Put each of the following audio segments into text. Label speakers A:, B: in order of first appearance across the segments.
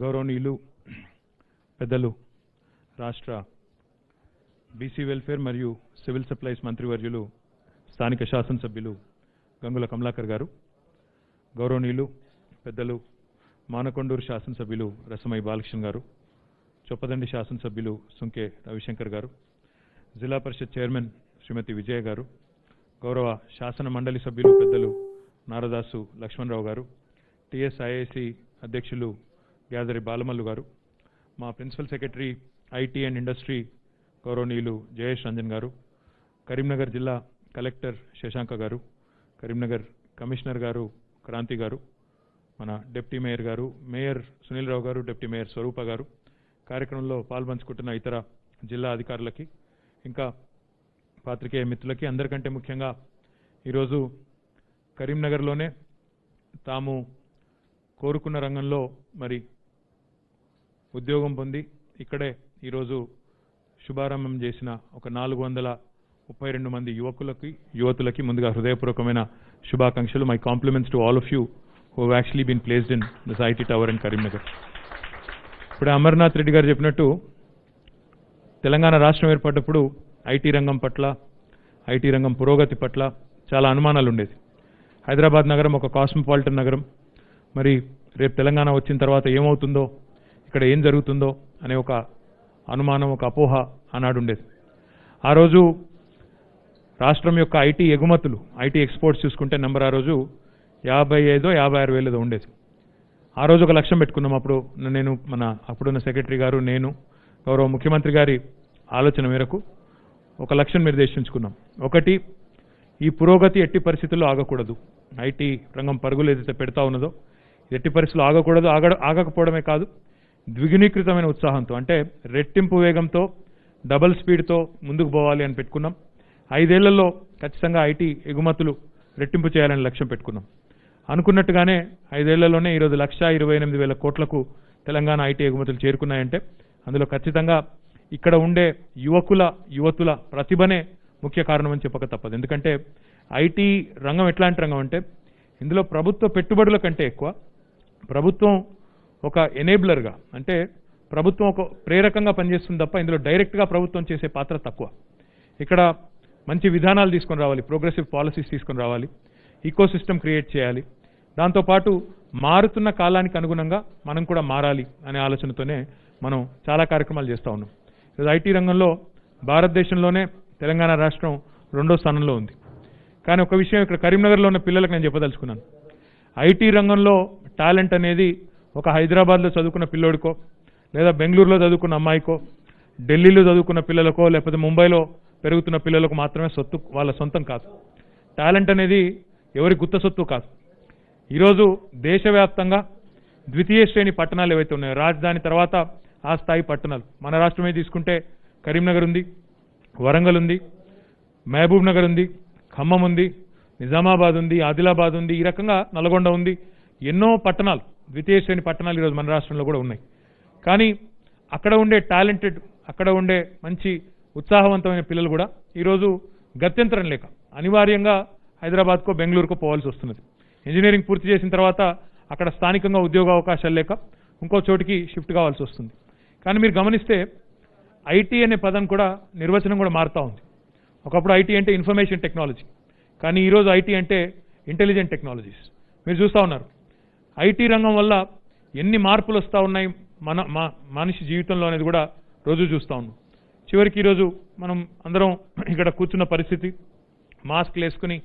A: గౌరవనీయులు పెద్దలు రాష్ట్ర బీసీ వెల్ఫేర్ మరియు సివిల్ సప్లైస్ మంత్రివర్యులు స్థానిక శాసనసభ్యులు గంగుల కమలాకర్ గారు, గౌరవనీయులు పెద్దలు మానకొండూరు శాసనసభ్యులు రసమై బాలకృష్ణ గారు, చొప్పదండి శాసనసభ్యులు సుంకే రవిశంకర్ గారు, జిల్లా పరిషత్ చైర్మన్ శ్రీమతి విజయ గారు, గౌరవ శాసన మండలి సభ్యులు పెద్దలు నారదాసు లక్ష్మణరావు గారు, టీఎస్ఐఐసి అధ్యక్షులు గ్యాదరి బాలమల్లు గారు, మా principal secretary IT and industry గౌరవనీయులు జయేష్ రంజన్ గారు, కరీంనగర్ జిల్లా కలెక్టర్ శశాంక గారు, కరీంనగర్ కమిషనర్ గారు క్రాంతి గారు, మన డిప్యూటీ మేయర్ గారు, మేయర్ సునీల్ రావు గారు, డిప్యూటీ మేయర్ స్వరూప గారు, కార్యక్రమంలో పాల్పంచుకుంటున్న ఇతర జిల్లా అధికారులకి, ఇంకా పాత్రికేయ మిత్రులకి, అందరికంటే ముఖ్యంగా ఈరోజు కరీంనగర్లోనే తాము కోరుకున్న రంగంలో మరి ఉద్యోగం పొంది ఇక్కడే ఈరోజు శుభారంభం చేసిన ఒక 432 మంది యువతులకి ముందుగా హృదయపూర్వకమైన శుభాకాంక్షలు. My compliments to all of you who have actually been placed in this IT tower in Karimnagar. ఇప్పుడు అమర్నాథ్ రెడ్డి గారు చెప్పినట్టు తెలంగాణ రాష్ట్రం ఏర్పడ్డప్పుడు ఐటీ రంగం పట్ల, ఐటీ రంగం పురోగతి పట్ల చాలా అనుమానాలు ఉండేది. హైదరాబాద్ నగరం ఒక కాస్మోపాలిటన్ నగరం, మరి రేపు తెలంగాణ వచ్చిన తర్వాత ఏమవుతుందో, ఇక్కడ ఏం జరుగుతుందో అనే ఒక అనుమానం, ఒక అపోహ ఆనాడు ఉండేది. ఆ రోజు రాష్ట్రం యొక్క ఐటీ ఎగుమతులు, ఐటీ ఎక్స్పోర్ట్స్ చూసుకుంటే నెంబర్ ఆ రోజు 55,000-56,000 ఏదో ఉండేది. ఆ రోజు ఒక లక్ష్యం పెట్టుకున్నాం. అప్పుడు నేను, మన అప్పుడున్న సెక్రటరీ గారు, నేను, గౌరవ ముఖ్యమంత్రి గారి ఆలోచన మేరకు ఒక లక్ష్యం నిర్దేశించుకున్నాం. ఒకటి, ఈ పురోగతి ఎట్టి పరిస్థితుల్లో ఆగకూడదు. ఐటీ రంగం పరుగులు ఏదైతే పెడతా ఉన్నదో ఎట్టి పరిస్థితుల్లో ఆగకూడదు. ఆగకపోవడమే కాదు, ద్విగుణీకృతమైన ఉత్సాహంతో, అంటే రెట్టింపు వేగంతో, డబుల్ స్పీడ్తో ముందుకు పోవాలి అని పెట్టుకున్నాం. 5 ఏళ్లలో ఖచ్చితంగా ఐటీ ఎగుమతులు రెట్టింపు చేయాలని లక్ష్యం పెట్టుకున్నాం. అనుకున్నట్టుగానే 5 ఏళ్లలోనే ఈరోజు 1,28,000 కోట్లకు తెలంగాణ ఐటీ ఎగుమతులు చేరుకున్నాయంటే అందులో ఖచ్చితంగా ఇక్కడ ఉండే యువతుల ప్రతిభనే ముఖ్య కారణం అని చెప్పక తప్పదు. ఎందుకంటే ఐటీ రంగం ఎట్లాంటి రంగం అంటే ఇందులో ప్రభుత్వ పెట్టుబడుల కంటే ఎక్కువ ప్రభుత్వం ఒక ఎనేబులర్గా, అంటే ప్రభుత్వం ఒక ప్రేరకంగా పనిచేస్తుంది తప్ప ఇందులో డైరెక్ట్గా ప్రభుత్వం చేసే పాత్ర తక్కువ. ఇక్కడ మంచి విధానాలు తీసుకొని రావాలి, ప్రోగ్రెసివ్ పాలసీస్ తీసుకొని రావాలి, ఈకోసిస్టమ్ క్రియేట్ చేయాలి. దాంతోపాటు మారుతున్న కాలానికి అనుగుణంగా మనం కూడా మారాలి అనే ఆలోచనతోనే మనం చాలా కార్యక్రమాలు చేస్తూ ఉన్నాం. ఈరోజు ఐటీ రంగంలో భారతదేశంలోనే తెలంగాణ రాష్ట్రం 2వ స్థానంలో ఉంది. కానీ ఒక విషయం ఇక్కడ కరీంనగర్లో ఉన్న పిల్లలకు నేను చెప్పదలుచుకున్నాను. ఐటీ రంగంలో టాలెంట్ అనేది ఒక హైదరాబాద్లో చదువుకున్న పిల్లోడికో, లేదా బెంగళూరులో చదువుకున్న అమ్మాయికో, ఢిల్లీలో చదువుకున్న పిల్లలకో, లేకపోతే ముంబైలో పెరుగుతున్న పిల్లలకు మాత్రమే సొత్తు, వాళ్ళ సొంతం కాదు. టాలెంట్ అనేది ఎవరి గుత్త సొత్తు కాదు. ఈరోజు దేశవ్యాప్తంగా ద్వితీయ శ్రేణి పట్టణాలు ఏవైతే ఉన్నాయో, రాజధాని తర్వాత ఆ స్థాయి పట్టణాలు, మన రాష్ట్రమే తీసుకుంటే కరీంనగర్ ఉంది, వరంగల్ ఉంది, మహబూబ్ నగర్ ఉంది, ఖమ్మం ఉంది, నిజామాబాద్ ఉంది, ఆదిలాబాద్ ఉంది, ఈ రకంగా నల్గొండ ఉంది. ఎన్నో పట్టణాలు, ద్వితీయ శ్రేణి పట్టణాలు ఈరోజు మన రాష్ట్రంలో కూడా ఉన్నాయి. కానీ అక్కడ ఉండే టాలెంటెడ్, అక్కడ ఉండే మంచి ఉత్సాహవంతమైన పిల్లలు కూడా ఈరోజు గత్యంతరం లేక అనివార్యంగా హైదరాబాద్కో బెంగళూరుకో పోవాల్సి వస్తున్నది. ఇంజనీరింగ్ పూర్తి చేసిన తర్వాత అక్కడ స్థానికంగా ఉద్యోగ అవకాశాలు లేక ఇంకో చోటికి షిఫ్ట్ కావాల్సి వస్తుంది. కానీ మీరు గమనిస్తే ఐటీ అనే పదం కూడా, నిర్వచనం కూడా మారుతూ ఉంది. ఒకప్పుడు ఐటీ అంటే ఇన్ఫర్మేషన్ టెక్నాలజీ, కానీ ఈరోజు ఐటీ అంటే ఇంటెలిజెంట్ టెక్నాలజీస్. మీరు చూస్తూ ఉన్నారు ఐటీ రంగం వల్ల ఎన్ని మార్పులు వస్తూ ఉన్నాయి మనిషి జీవితంలో అనేది కూడా రోజు చూస్తూ ఉన్నాం. చివరికి ఈరోజు మనం అందరం ఇక్కడ కూర్చున్న పరిస్థితి, మాస్క్లు వేసుకుని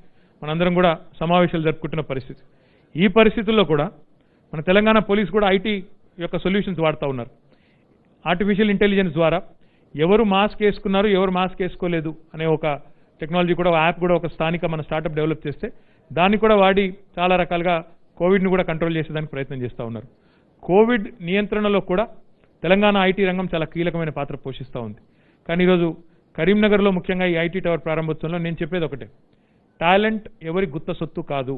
A: మనందరం కూడా సమావేశాలు జరుపుకుంటున్న పరిస్థితి. ఈ పరిస్థితుల్లో కూడా మన తెలంగాణ పోలీస్ కూడా ఐటీ యొక్క సొల్యూషన్స్ వాడుతూ ఉన్నారు. ఆర్టిఫిషియల్ ఇంటెలిజెన్స్ ద్వారా ఎవరు మాస్క్ వేసుకున్నారు, ఎవరు మాస్క్ వేసుకోలేదు అనే ఒక టెక్నాలజీ కూడా, యాప్ కూడా ఒక స్థానిక మన స్టార్టప్ డెవలప్ చేస్తే దాన్ని కూడా వాడి చాలా రకాలుగా కోవిడ్ని కూడా కంట్రోల్ చేసేదానికి ప్రయత్నం చేస్తూ ఉన్నారు. కోవిడ్ నియంత్రణలో కూడా తెలంగాణ ఐటీ రంగం చాలా కీలకమైన పాత్ర పోషిస్తూ ఉంది. కానీ ఈరోజు కరీంనగర్లో ముఖ్యంగా ఈ ఐటీ టవర్ ప్రారంభోత్సవంలో నేను చెప్పేది ఒకటే, టాలెంట్ ఎవరి గుత్త సొత్తు కాదు.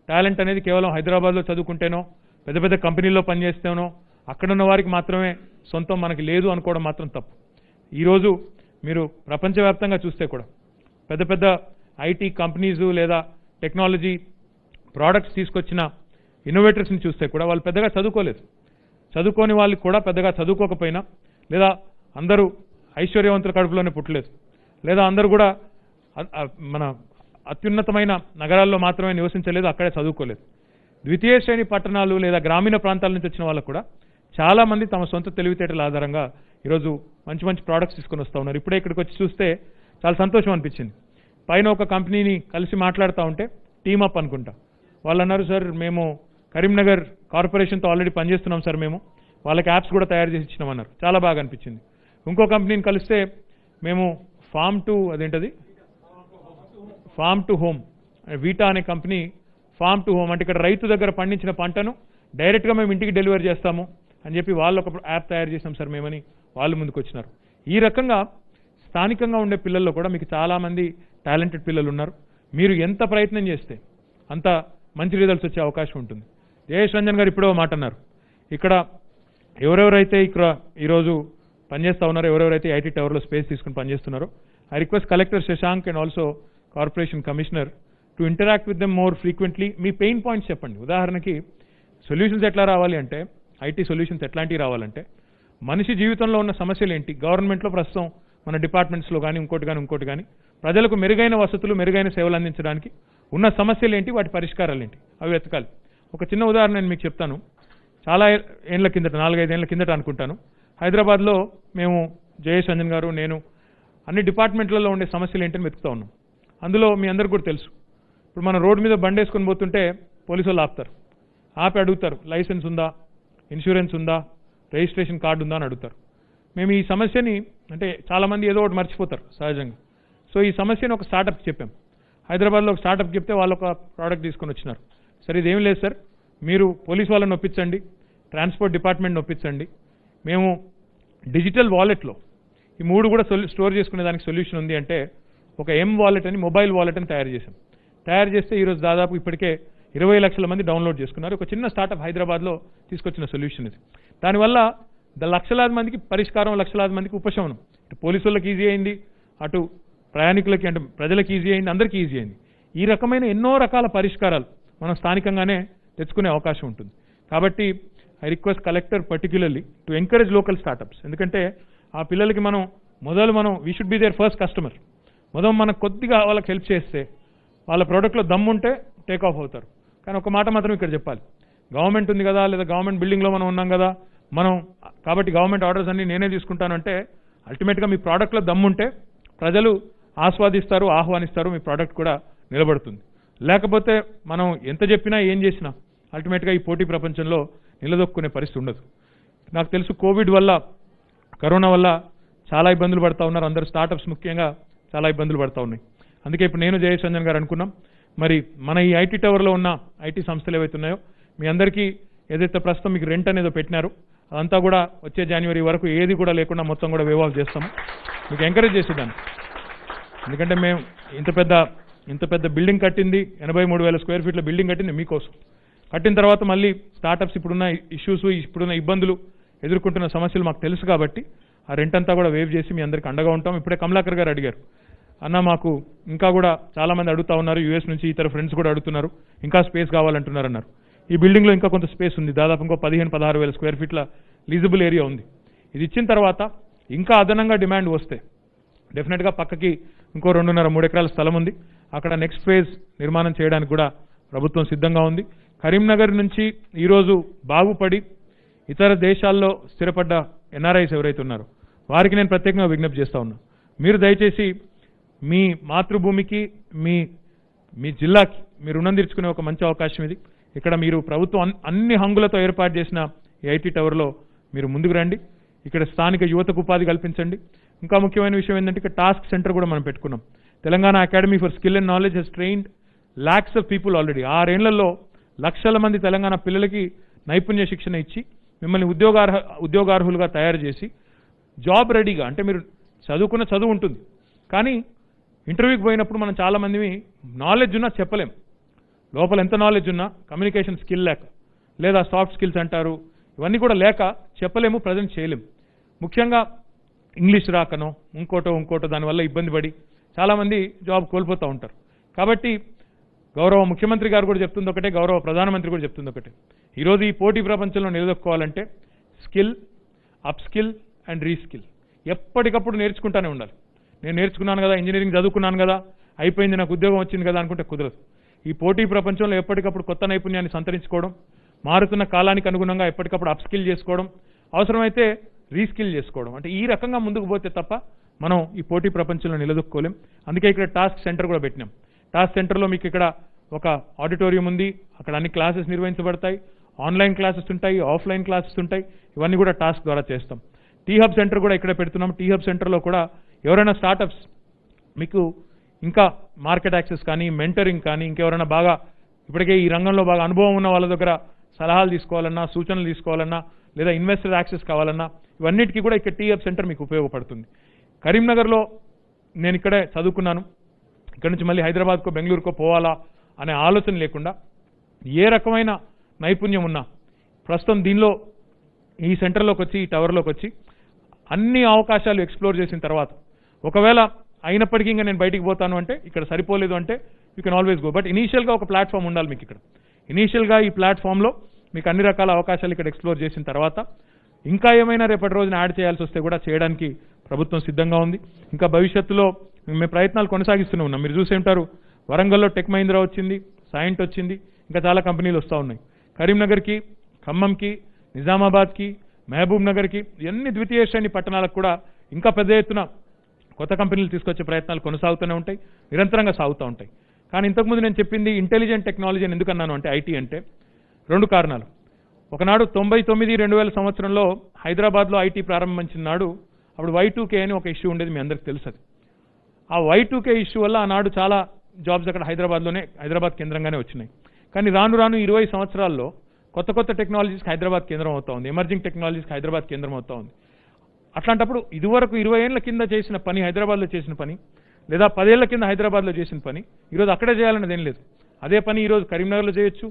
A: టాలెంట్ అనేది కేవలం హైదరాబాద్లో చదువుకుంటేనో పెద్ద పెద్ద కంపెనీల్లో పనిచేస్తేనో అక్కడున్న వారికి మాత్రమే సొంతం, మనకి లేదు అనుకోవడం మాత్రం తప్పు. ఈరోజు మీరు ప్రపంచవ్యాప్తంగా చూస్తే కూడా పెద్ద పెద్ద ఐటీ కంపెనీసు లేదా టెక్నాలజీ ప్రోడక్ట్స్ తీసుకొచ్చిన ఇన్నోవేటర్స్ని చూస్తే కూడా వాళ్ళు పెద్దగా చదువుకోలేదు. చదువుకోని వాళ్ళకి కూడా పెద్దగా చదువుకోకపోయినా, లేదా అందరూ ఐశ్వర్యవంతుల కడుపులోనే పుట్టలేదు, లేదా అందరూ కూడా మన అత్యున్నతమైన నగరాల్లో మాత్రమే నివసించలేదు, అక్కడే చదువుకోలేదు. ద్వితీయ శ్రేణి పట్టణాలు లేదా గ్రామీణ ప్రాంతాల నుంచి వచ్చిన వాళ్ళకు కూడా చాలామంది తమ సొంత తెలివితేటల ఆధారంగా ఈరోజు మంచి మంచి ప్రోడక్ట్స్ తీసుకొని వస్తూ ఉన్నారు. ఇప్పుడే ఇక్కడికి వచ్చి చూస్తే చాలా సంతోషం అనిపించింది. పైన ఒక కంపెనీని కలిసి మాట్లాడుతూ ఉంటే టీమప్ అనుకుంటా, వాళ్ళు అన్నారు, సార్ మేము కరీంనగర్ కార్పొరేషన్తో ఆల్రెడీ పనిచేస్తున్నాం సార్, మేము వాళ్ళకి యాప్స్ కూడా తయారు చేసి ఇచ్చినామన్నారు. చాలా బాగా అనిపించింది. ఇంకో కంపెనీని కలిస్తే మేము ఫామ్ టు హోమ్ వీటా అనే కంపెనీ, ఫామ్ టు హోమ్ అంటే ఇక్కడ రైతు దగ్గర పండించిన పంటను డైరెక్ట్గా మేము ఇంటికి డెలివరీ చేస్తాము అని చెప్పి వాళ్ళు ఒక యాప్ తయారు చేసాం సార్ మేమని వాళ్ళు ముందుకు వచ్చినారు. ఈ రకంగా స్థానికంగా ఉండే పిల్లల్లో కూడా మీకు చాలామంది టాలెంటెడ్ పిల్లలు ఉన్నారు. మీరు ఎంత ప్రయత్నం చేస్తే అంత మంచి రిజల్ట్స్ వచ్చే అవకాశం ఉంటుంది. జయేష్ రంజన్ గారు ఇప్పుడో మాట అన్నారు, ఇక్కడ ఎవరెవరైతే ఇక్కడ ఈరోజు పనిచేస్తూ ఉన్నారో, ఎవరెవరైతే ఐటీ టవర్లో స్పేస్ తీసుకుని పనిచేస్తున్నారో, I request collector Shashank and also corporation commissioner to interact with them more frequently. మీ పెయిన్ పాయింట్స్ చెప్పండి. ఉదాహరణకి సొల్యూషన్స్ ఎట్లా రావాలి అంటే, ఐటీ సొల్యూషన్స్ ఎట్లాంటివి రావాలంటే, మనిషి జీవితంలో ఉన్న సమస్యలు ఏంటి, గవర్నమెంట్లో ప్రస్తుతం మన డిపార్ట్మెంట్స్లో కానీ ఇంకోటి కానీ ప్రజలకు మెరుగైన వసతులు, మెరుగైన సేవలు అందించడానికి ఉన్న సమస్యలు ఏంటి, వాటి పరిష్కారాలు ఏంటి, అవి వెతకాలి. ఒక చిన్న ఉదాహరణ నేను మీకు చెప్తాను. చాలా ఏళ్ల కిందట, 4-5 ఏళ్ల కిందట అనుకుంటాను, హైదరాబాద్లో మేము జయేష్ రంజన్ గారు, నేను అన్ని డిపార్ట్మెంట్లలో ఉండే సమస్యలు ఏంటని వెతుకుతా ఉన్నాం. అందులో మీ అందరికీ కూడా తెలుసు, ఇప్పుడు మన రోడ్డు మీద బండి వేసుకొని పోతుంటే పోలీసు వాళ్ళు ఆపుతారు. ఆపి అడుగుతారు, లైసెన్స్ ఉందా, ఇన్సూరెన్స్ ఉందా, రిజిస్ట్రేషన్ కార్డు ఉందా అని అడుగుతారు. మేము ఈ సమస్యని, అంటే చాలామంది ఏదో ఒకటి మర్చిపోతారు సహజంగా, సో ఈ సమస్యని ఒక స్టార్టప్ చెప్పాం. హైదరాబాద్లో ఒక స్టార్టప్ చెప్తే వాళ్ళు ఒక ప్రోడక్ట్ తీసుకొని వచ్చినారు. సరే ఇదేం లేదు సార్, మీరు పోలీస్ వాళ్ళని ఒప్పించండి, ట్రాన్స్పోర్ట్ డిపార్ట్మెంట్ని ఒప్పించండి, మేము డిజిటల్ వాలెట్లో ఈ 3 కూడా స్టోర్ చేసుకునే దానికి సొల్యూషన్ ఉంది అంటే ఒక వాలెట్ అని, మొబైల్ వాలెట్ అని తయారు చేశాం. తయారు చేస్తే ఈరోజు దాదాపు ఇప్పటికే 20 లక్షల మంది డౌన్లోడ్ చేసుకున్నారు. ఒక చిన్న స్టార్టప్ హైదరాబాద్లో తీసుకొచ్చిన సొల్యూషన్ ఇది. దానివల్ల లక్షలాది మందికి పరిష్కారం, లక్షలాది మందికి ఉపశమనం. ఇటు పోలీసులకు ఈజీ అయింది, అటు ప్రయాణికులకి అంటే ప్రజలకు ఈజీ అయింది, అందరికీ ఈజీ అయింది. ఈ రకమైన ఎన్నో రకాల పరిష్కారాలు మనం స్థానికంగానే తెచ్చుకునే అవకాశం ఉంటుంది. కాబట్టి I request collector particularly to encourage local startups. ఎందుకంటే ఆ పిల్లలకి మనం we should be there first customer. మనం కొద్దిగా వాళ్ళకి హెల్ప్ చేస్తే వాళ్ళ ప్రోడక్ట్లో దమ్ముంటే టేక్ ఆఫ్ అవుతారు. కానీ ఒక మాట మాత్రం ఇక్కడ చెప్పాలి, గవర్నమెంట్ ఉంది కదా, లేదా గవర్నమెంట్ బిల్డింగ్లో మనం ఉన్నాం కదా, కాబట్టి గవర్నమెంట్ ఆర్డర్స్ అన్ని నేనే తీసుకుంటానంటే అల్టిమేట్గా మీ ప్రోడక్ట్లో దమ్ముంటే ప్రజలు ఆస్వాదిస్తారు, ఆహ్వానిస్తారు, మీ ప్రోడక్ట్ కూడా నిలబడుతుంది. లేకపోతే మనం ఎంత చెప్పినా ఏం చేసినా అల్టిమేట్గా ఈ పోటీ ప్రపంచంలో నిలదొక్కునే పరిస్థితి ఉండదు. నాకు తెలుసు కోవిడ్ వల్ల, కరోనా వల్ల చాలా ఇబ్బందులు పడుతూ ఉన్నారు అందరు, స్టార్టప్స్ ముఖ్యంగా చాలా ఇబ్బందులు పడుతూ ఉన్నాయి. అందుకే ఇప్పుడు నేను జయేష్ రంజన్ గారు అనుకున్నాం, మరి మన ఈ ఐటీ టవర్లో ఉన్న ఐటీ సంస్థలు ఏవైతే ఉన్నాయో మీ అందరికీ ఏదైతే ప్రస్తుతం మీకు రెంట్ అనేదో పెట్టినారో అదంతా కూడా వచ్చే జనవరి వరకు ఏది కూడా లేకుండా మొత్తం కూడా వేవ్ ఆఫ్ చేస్తాము. మీకు ఎంకరేజ్ చేసేదాన్ని. ఎందుకంటే మేము ఇంత పెద్ద బిల్డింగ్ కట్టింది, 83,000 స్క్వేర్ ఫీట్ల బిల్డింగ్ కట్టింది మీకోసం. కట్టిన తర్వాత మళ్ళీ స్టార్టప్స్ ఇప్పుడున్న ఇష్యూస్, ఇప్పుడున్న ఇబ్బందులు, ఎదుర్కొంటున్న సమస్యలు మాకు తెలుసు కాబట్టి ఆ రెంట్ అంతా కూడా వేవ్ చేసి మీ అందరికీ అండగా ఉంటాం. ఇప్పుడే కమలాకర్ గారు అడిగారు, అన్న మాకు ఇంకా కూడా చాలామంది అడుగుతా ఉన్నారు, యూఎస్ నుంచి ఇతర ఫ్రెండ్స్ కూడా అడుగుతున్నారు, ఇంకా స్పేస్ కావాలంటున్నారు అన్నారు. ఈ బిల్డింగ్లో ఇంకా కొంత స్పేస్ ఉంది, దాదాపు ఇంకో 15-16,000 స్క్వేర్ ఫీట్ల లీజబుల్ ఏరియా ఉంది. ఇది ఇచ్చిన తర్వాత ఇంకా అదనంగా డిమాండ్ వస్తే డెఫినెట్గా పక్కకి ఇంకో 2.5-3 ఎకరాల స్థలం ఉంది, అక్కడ నెక్స్ట్ ఫేజ్ నిర్మాణం చేయడానికి కూడా ప్రభుత్వం సిద్ధంగా ఉంది. కరీంనగర్ నుంచి ఈరోజు బాగుపడి ఇతర దేశాల్లో స్థిరపడ్డ ఎన్ఆర్ఐస్ ఎవరైతే ఉన్నారో వారికి నేను ప్రత్యేకంగా విజ్ఞప్తి చేస్తూ ఉన్నా, మీరు దయచేసి మీ మాతృభూమికి, మీ జిల్లాకి మీరు రుణం తీర్చుకునే ఒక మంచి అవకాశం ఇది. ఇక్కడ మీరు ప్రభుత్వం అన్ని హంగులతో ఏర్పాటు చేసిన ఈ ఐటీ టవర్లో మీరు ముందుకు రండి. ఇక్కడ స్థానిక యువతకు ఉపాధి కల్పించండి. ఇంకా ముఖ్యమైన విషయం ఏంటంటే ఇక్కడ టాస్క్ సెంటర్ కూడా మనం పెట్టుకున్నాం. Telangana academy for skill and knowledge has trained lakhs of people already. 6 ఏళ్లలో లక్షల మంది తెలంగాణ పిల్లలకి నైపుణ్య శిక్షణ ఇచ్చి మిమ్మల్ని ఉద్యోగార్హులుగా తయారు చేసి జాబ్ రెడీగా, అంటే మీరు చదువుకున్న చదువు ఉంటుంది కానీ ఇంటర్వ్యూకి పోయినప్పుడు మనం చాలామంది నాలెడ్జ్ ఉన్నా చెప్పలేం. లోపల ఎంత నాలెడ్జ్ ఉన్నా కమ్యూనికేషన్ స్కిల్ లేక, లేదా సాఫ్ట్ స్కిల్స్ అంటారు, ఇవన్నీ కూడా లేక చెప్పలేము, ప్రజెంట్ చేయలేము. ముఖ్యంగా ఇంగ్లీష్ రాకనో ఇంకోటో దానివల్ల ఇబ్బంది పడి చాలామంది జాబ్ కోల్పోతూ ఉంటారు. కాబట్టి గౌరవ ముఖ్యమంత్రి గారు కూడా చెప్తుంది ఒకటే, గౌరవ ప్రధానమంత్రి కూడా చెప్తుంది ఒకటే, ఈరోజు ఈ పోటీ ప్రపంచంలో నిలదొక్కోవాలంటే skill, upskill and reskill ఎప్పటికప్పుడు నేర్చుకుంటూనే ఉండాలి. నేను నేర్చుకున్నాను కదా, ఇంజనీరింగ్ చదువుకున్నాను కదా, అయిపోయింది, నాకు ఉద్యోగం వచ్చింది కదా అనుకుంటే కుదరదు. ఈ పోటీ ప్రపంచంలో ఎప్పటికప్పుడు కొత్త నైపుణ్యాన్ని సంతరించుకోవడం, మారుతున్న కాలానికి అనుగుణంగా ఎప్పటికప్పుడు అప్ స్కిల్ చేసుకోవడం, అవసరమైతే రీస్కిల్ చేసుకోవడం, అంటే ఈ రకంగా ముందుకు పోతే తప్ప మనం ఈ పోటీ ప్రపంచంలో నిలదొక్కోలేం. అందుకే ఇక్కడ టాస్క్ సెంటర్ కూడా పెట్టినాం. టాస్క్ సెంటర్లో మీకు ఇక్కడ ఒక ఆడిటోరియం ఉంది, అక్కడ అన్ని క్లాసెస్ నిర్వహించబడతాయి, ఆన్లైన్ క్లాసెస్ ఉంటాయి, ఆఫ్లైన్ క్లాసెస్ ఉంటాయి, ఇవన్నీ కూడా టాస్క్ ద్వారా చేస్తాం. టీ హబ్ సెంటర్ కూడా ఇక్కడ పెడుతున్నాం. టీ హబ్ సెంటర్లో కూడా ఎవరైనా స్టార్టప్స్ మీకు ఇంకా మార్కెట్ యాక్సెస్ కానీ, మెంటరింగ్ కానీ, ఇంకెవరైనా బాగా ఇప్పటికే ఈ రంగంలో బాగా అనుభవం ఉన్న వాళ్ళ దగ్గర సలహాలు తీసుకోవాలన్నా, సూచనలు తీసుకోవాలన్నా, లేదా ఇన్వెస్టర్ యాక్సెస్ కావాలన్నా, ఇవన్నిటికీ కూడా ఇక్కడ టీ హబ్ సెంటర్ మీకు ఉపయోగపడుతుంది. కరీంనగర్లో నేను ఇక్కడే చదువుకున్నాను, ఇక్కడ నుంచి మళ్ళీ హైదరాబాద్కో బెంగళూరుకో పోవాలా అనే ఆలోచన లేకుండా ఏ రకమైన నైపుణ్యం ఉన్నా ప్రస్తుతం దీనిలో ఈ సెంటర్లోకి వచ్చి, ఈ టవర్లోకి వచ్చి అన్ని అవకాశాలు ఎక్స్ప్లోర్ చేసిన తర్వాత ఒకవేళ అయినప్పటికీ ఇంకా నేను బయటికి పోతాను అంటే, ఇక్కడ సరిపోలేదు అంటే you can always go. But ఇనీషియల్గా ఒక ప్లాట్ఫామ్ ఉండాలి మీకు ఇక్కడ. ఇనీషియల్గా ఈ ప్లాట్ఫామ్లో మీకు అన్ని రకాల అవకాశాలు ఇక్కడ ఎక్స్ప్లోర్ చేసిన తర్వాత ఇంకా ఏమైనా రేపటి రోజున యాడ్ చేయాల్సి వస్తే కూడా చేయడానికి ప్రభుత్వం సిద్ధంగా ఉంది. ఇంకా భవిష్యత్తులో మేము ప్రయత్నాలు కొనసాగిస్తూనే ఉన్నాం. మీరు చూసే ఉంటారు, వరంగల్లో టెక్ మహీంద్రా వచ్చింది, సైంట్ వచ్చింది, ఇంకా చాలా కంపెనీలు వస్తూ ఉన్నాయి. కరీంనగర్కి, ఖమ్మంకి, నిజామాబాద్కి, మహబూబ్ నగర్కి, ఇవన్నీ ద్వితీయ శ్రేణి పట్టణాలకు కూడా ఇంకా పెద్ద ఎత్తున కొత్త కంపెనీలు తీసుకొచ్చే ప్రయత్నాలు కొనసాగుతూనే ఉంటాయి, నిరంతరంగా సాగుతూ ఉంటాయి. కానీ ఇంతకుముందు నేను చెప్పింది ఇంటెలిజెంట్ టెక్నాలజీ అని ఎందుకన్నాను అంటే, ఐటీ అంటే 2 కారణాలు. ఒకనాడు 99-2000 సంవత్సరంలో హైదరాబాద్లో ఐటీ ప్రారంభించిన నాడు అప్పుడు Y2K అని ఒక ఇష్యూ ఉండేది, మీ అందరికి తెలుసు. ఆ Y2K ఇష్యూ వల్ల ఆనాడు చాలా జాబ్స్ అక్కడ హైదరాబాద్ కేంద్రంగానే వచ్చినాయి. కానీ రాను రాను 20 సంవత్సరాల్లో కొత్త టెక్నాలజీస్కి హైదరాబాద్ కేంద్రం అవుతా ఉంది, ఎమర్జింగ్ టెక్నాలజీస్కి హైదరాబాద్ కేంద్రం అవుతా ఉంది. అట్లాంటప్పుడు ఇదివరకు 20 ఏళ్ల కింద చేసిన పని, హైదరాబాద్లో చేసిన పని, లేదా 10 ఏళ్ల కింద హైదరాబాద్లో చేసిన పని ఈరోజు అక్కడే చేయాలనేది ఏం లేదు. అదే పని ఈరోజు కరీంనగర్లో చేయొచ్చు,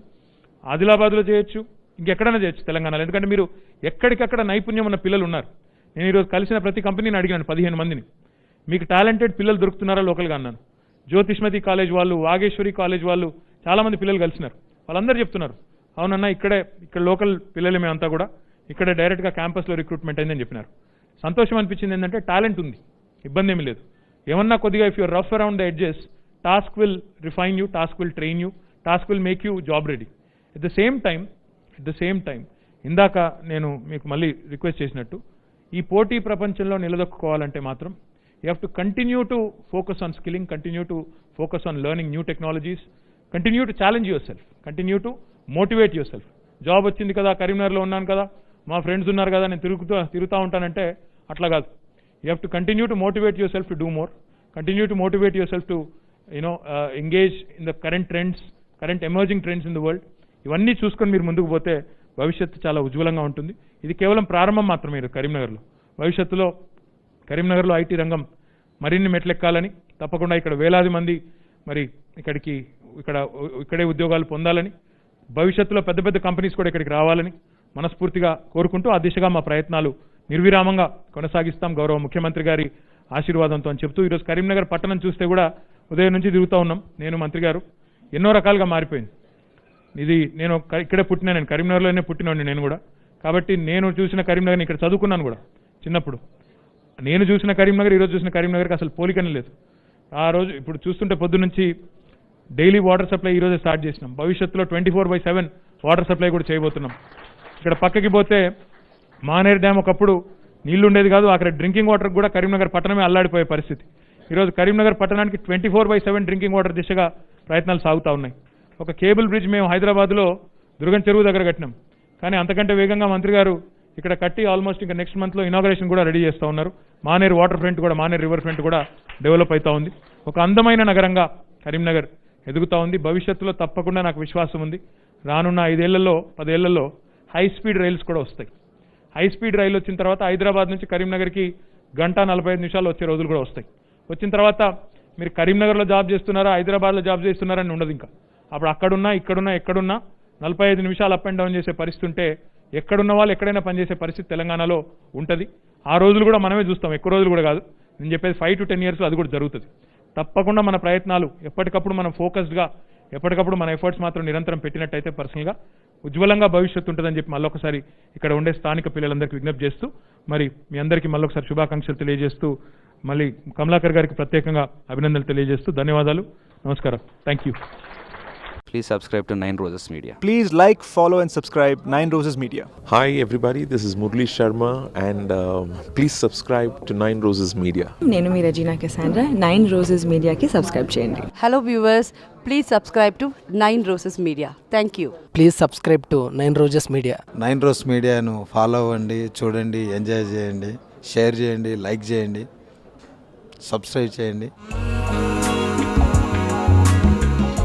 A: ఆదిలాబాద్లో చేయొచ్చు, ఇంకెక్కడైనా చేయొచ్చు తెలంగాణలో. ఎందుకంటే మీరు ఎక్కడికక్కడ నైపుణ్యం ఉన్న పిల్లలు ఉన్నారు. నేను ఈరోజు కలిసిన ప్రతి కంపెనీని అడిగాను, 15 మందిని, మీకు టాలెంటెడ్ పిల్లలు దొరుకుతున్నారా లోకల్గా అన్నాను. జ్యోతిష్మతి కాలేజ్ వాళ్ళు, వాగేశ్వరి కాలేజ్ వాళ్ళు చాలామంది పిల్లలు కలిసినారు. వాళ్ళందరూ చెప్తున్నారు, అవునన్నా ఇక్కడ లోకల్ పిల్లలే మేమంతా కూడా, ఇక్కడే డైరెక్ట్గా క్యాంపస్లో రిక్రూట్మెంట్ అయిందని చెప్పినారు. సంతోషం అనిపించింది. ఏంటంటే టాలెంట్ ఉంది, ఇబ్బంది ఏమీ లేదు. ఏమన్నా కొద్దిగా if you're rough around the edges, task will refine you, task will train you, task will make you job ready. At the same time ఇందాక నేను మీకు మళ్ళీ రిక్వెస్ట్ చేసినట్టు, ఈ పోటీ ప్రపంచంలో నిలదొక్కుకోవాలంటే మాత్రం you have to continue to focus on skilling, continue to focus on learning new technologies, continue to challenge your self, continue to motivate your self. Job వచ్చింది కదా, కరీంనగర్లో ఉన్నాను కదా, మా ఫ్రెండ్స్ ఉన్నారు కదా, నేను తిరుగుతూ ఉంటానంటే అట్లా కాదు. You have to continue to motivate your self to do more, continue to motivate your self to engage in the current emerging trends in the world. ఇవన్నీ చూసుకొని మీరు ముందుకు పోతే భవిష్యత్తు చాలా ఉజ్వలంగా ఉంటుంది. ఇది కేవలం ప్రారంభం మాత్రమే కరీంనగర్లో. భవిష్యత్తులో కరీంనగర్లో ఐటీ రంగం మరిన్ని మెట్లెక్కాలని, తప్పకుండా ఇక్కడ వేలాది మంది మరి ఇక్కడే ఉద్యోగాలు పొందాలని, భవిష్యత్తులో పెద్ద కంపెనీస్ కూడా ఇక్కడికి రావాలని మనస్ఫూర్తిగా కోరుకుంటూ ఆ దిశగా మా ప్రయత్నాలు నిర్విరామంగా కొనసాగిస్తాం గౌరవ ముఖ్యమంత్రి గారి ఆశీర్వాదంతో అని చెప్తూ, ఈరోజు కరీంనగర్ పట్టణం చూస్తే కూడా ఉదయం నుంచి తిరుగుతూ ఉన్నాం. నేను, మంత్రి గారు, ఎన్నో రకాలుగా మారిపోయింది. ఇది నేను ఇక్కడే పుట్టినా, నేను కరీంనగర్లోనే పుట్టినోడిని నేను కూడా. కాబట్టి నేను చూసిన కరీంనగర్ని ఇక్కడ చదువుకున్నాను కూడా చిన్నప్పుడు. నేను చూసిన కరీంనగర్, ఈరోజు చూసిన కరీంనగర్కి అసలు పోలికనే లేదు. ఆ రోజు ఇప్పుడు చూస్తుంటే పొద్దు నుంచి డైలీ వాటర్ సప్లై ఈరోజే స్టార్ట్ చేసినాం. భవిష్యత్తులో 24/7 వాటర్ సప్లై కూడా చేయబోతున్నాం. ఇక్కడ పక్కకి పోతే మానేరు డ్యామ్ ఒకప్పుడు నీళ్లు ఉండేది కాదు, అక్కడ డ్రింకింగ్ వాటర్ కూడా కరీంనగర్ పట్టణమే అల్లాడిపోయే పరిస్థితి. ఈరోజు కరీంనగర్ పట్టణానికి 24/7 డ్రింకింగ్ వాటర్ దిశగా ప్రయత్నాలు సాగుతూ ఉన్నాయి. ఒక కేబుల్ బ్రిడ్జ్ మేము హైదరాబాద్లో దుర్గం చెరువు దగ్గర కట్టినాం. కానీ అంతకంటే వేగంగా మంత్రి గారు ఇక్కడ కట్టి ఆల్మోస్ట్ ఇంకా నెక్స్ట్ మంత్లో ఇనాగరేషన్ కూడా రెడీ చేస్తూ ఉన్నారు. మానేరు వాటర్ ఫ్రంట్ కూడా, మానేరు రివర్ ఫ్రంట్ కూడా డెవలప్ అవుతూ ఉంది. ఒక అందమైన నగరంగా కరీంనగర్ ఎదుగుతూ ఉంది. భవిష్యత్తులో తప్పకుండా నాకు విశ్వాసం ఉంది, రానున్న 5 ఏళ్లలో 10 ఏళ్లలో హై స్పీడ్ రైల్స్ కూడా వస్తాయి. హై స్పీడ్ రైలు వచ్చిన తర్వాత హైదరాబాద్ నుంచి కరీంనగర్కి 1:45 వచ్చే రోజులు కూడా వస్తాయి. వచ్చిన తర్వాత మీరు కరీంనగర్లో జాబ్ చేస్తున్నారా, హైదరాబాద్లో జాబ్ చేస్తున్నారని ఉండదు. ఇంకా అప్పుడు అక్కడున్నా ఇక్కడున్నా ఎక్కడున్నా 45 నిమిషాలు అప్ అండ్ డౌన్ చేసే పరిస్థితి ఉంటే ఎక్కడున్న వాళ్ళు ఎక్కడైనా పనిచేసే పరిస్థితి తెలంగాణలో ఉంటుంది. ఆ రోజులు కూడా మనమే చూస్తాం, ఎక్కువ రోజులు కూడా కాదు. నేను చెప్పేది 5 to 10 years అది కూడా జరుగుతుంది. తప్పకుండా మన ప్రయత్నాలు ఎప్పటికప్పుడు మనం ఫోకస్డ్గా ఎప్పటికప్పుడు మన ఎఫర్ట్స్ మాత్రం నిరంతరం పెట్టినట్టయితే పర్సనల్గా ఉజ్వలంగా భవిష్యత్తు ఉంటుందని చెప్పి మళ్ళొకసారి ఇక్కడ ఉండే స్థానిక పిల్లలందరికీ విజ్ఞప్తి చేస్తూ, మరి మీ అందరికీ మళ్ళొకసారి శుభాకాంక్షలు తెలియజేస్తూ, మళ్ళీ కమలాకర్ గారికి ప్రత్యేకంగా అభినందనలు తెలియజేస్తూ ధన్యవాదాలు, నమస్కారం, thank you.
B: Please subscribe to Nine Roses Media.
C: Please like, follow and subscribe Nine Roses Media.
D: Hi everybody, this is Murli Sharma and please subscribe to Nine Roses Media.
E: నేను మీ రెజీనా కెసాండ్రా. 9 Roses మీడియాకి subscribe చేయండి.
F: Hello viewers, please subscribe to Nine Roses Media. Thank you.
G: Please subscribe to 9 Roses media.
H: 9 Roses మీడియాను follow అవ్వండి, చూడండి, enjoy చేయండి, share చేయండి, like చేయండి, subscribe చేయండి.